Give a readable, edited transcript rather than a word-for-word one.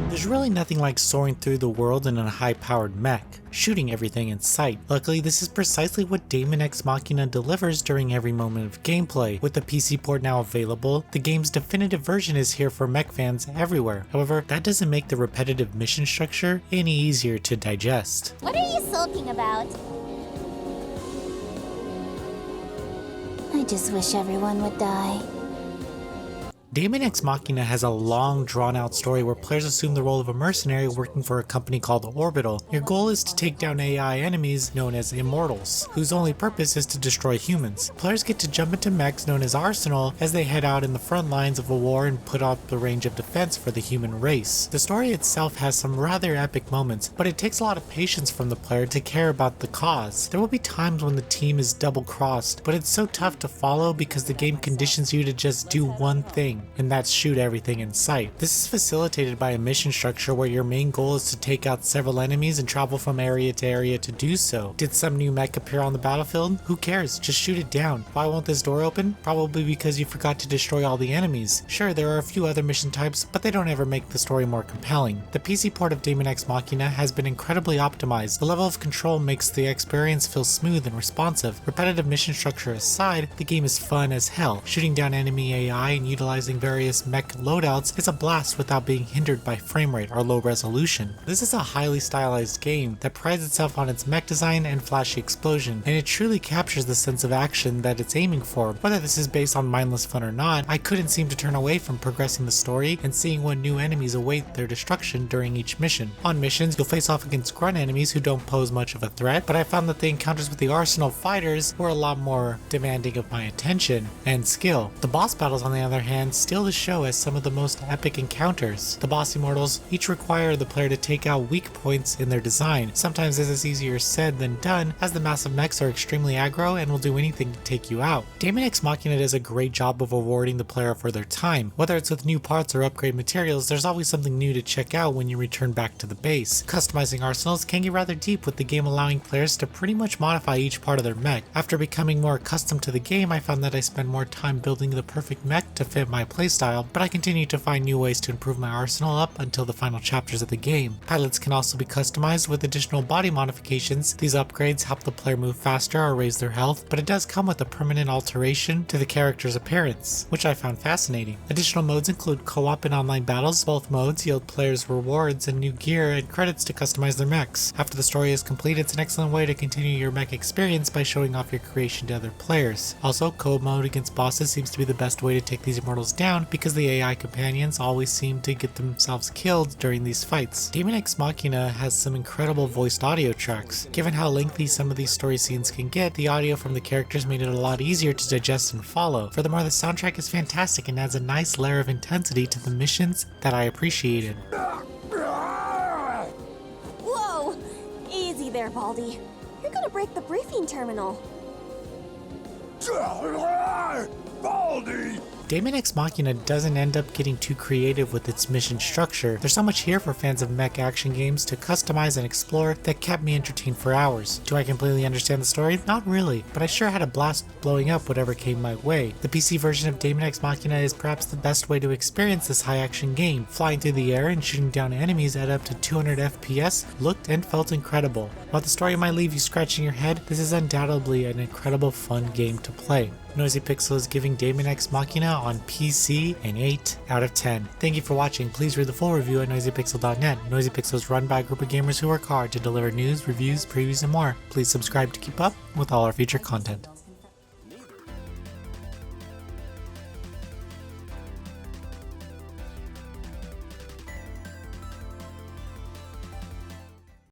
There's really nothing like soaring through the world in a high-powered mech, shooting everything in sight. Luckily, this is precisely what Daemon X Machina delivers during every moment of gameplay. With the PC port now available, the game's definitive version is here for mech fans everywhere. However, that doesn't make the repetitive mission structure any easier to digest. What are you sulking about? I just wish everyone would die. Daemon X Machina has a long, drawn-out story where players assume the role of a mercenary working for a company called Orbital. Your goal is to take down AI enemies known as Immortals, whose only purpose is to destroy humans. Players get to jump into mechs known as Arsenal as they head out in the front lines of a war and put up the range of defense for the human race. The story itself has some rather epic moments, but it takes a lot of patience from the player to care about the cause. There will be times when the team is double-crossed, but it's so tough to follow because the game conditions you to just do one thing, and that's shoot everything in sight. This is facilitated by a mission structure where your main goal is to take out several enemies and travel from area to area to do so. Did some new mech appear on the battlefield? Who cares? Just shoot it down. Why won't this door open? Probably because you forgot to destroy all the enemies. Sure, there are a few other mission types, but they don't ever make the story more compelling. The PC port of Daemon X Machina has been incredibly optimized. The level of control makes the experience feel smooth and responsive. Repetitive mission structure aside, the game is fun as hell. Shooting down enemy AI and utilizing various mech loadouts is a blast without being hindered by framerate or low resolution. This is a highly stylized game that prides itself on its mech design and flashy explosion, and it truly captures the sense of action that it's aiming for. Whether this is based on mindless fun or not, I couldn't seem to turn away from progressing the story and seeing what new enemies await their destruction during each mission. On missions, you'll face off against grunt enemies who don't pose much of a threat, but I found that the encounters with the Arsenal fighters were a lot more demanding of my attention and skill. The boss battles, on the other hand, steal the show as some of the most epic encounters. The boss Immortals each require the player to take out weak points in their design. Sometimes this is easier said than done, as the massive mechs are extremely aggro and will do anything to take you out. Daemon X Machina does a great job of rewarding the player for their time. Whether it's with new parts or upgrade materials, there's always something new to check out when you return back to the base. Customizing arsenals can get rather deep, with the game allowing players to pretty much modify each part of their mech. After becoming more accustomed to the game, I found that I spend more time building the perfect mech to fit my playstyle, but I continue to find new ways to improve my arsenal up until the final chapters of the game. Pilots can also be customized with additional body modifications. These upgrades help the player move faster or raise their health, but it does come with a permanent alteration to the character's appearance, which I found fascinating. Additional modes include co-op and online battles. Both modes yield players rewards and new gear and credits to customize their mechs. After the story is complete, it's an excellent way to continue your mech experience by showing off your creation to other players. Also, co-op mode against bosses seems to be the best way to take these Immortals down because the AI companions always seem to get themselves killed during these fights. Daemon X Machina has some incredible voiced audio tracks. Given how lengthy some of these story scenes can get, the audio from the characters made it a lot easier to digest and follow. Furthermore, the soundtrack is fantastic and adds a nice layer of intensity to the missions that I appreciated. Whoa! Easy there, Baldy. You're gonna break the briefing terminal. Baldy! Daemon X Machina doesn't end up getting too creative with its mission structure. There's so much here for fans of mech action games to customize and explore that kept me entertained for hours. Do I completely understand the story? Not really, but I sure had a blast blowing up whatever came my way. The PC version of Daemon X Machina is perhaps the best way to experience this high action game. Flying through the air and shooting down enemies at up to 200 FPS looked and felt incredible. While the story might leave you scratching your head, this is undoubtedly an incredible fun game to play. Noisy Pixel is giving Daemon X Machina on PC an 8 out of 10. Thank you for watching. Please read the full review at noisypixel.net. Noisy Pixel is run by a group of gamers who work hard to deliver news, reviews, previews, and more. Please subscribe to keep up with all our future content.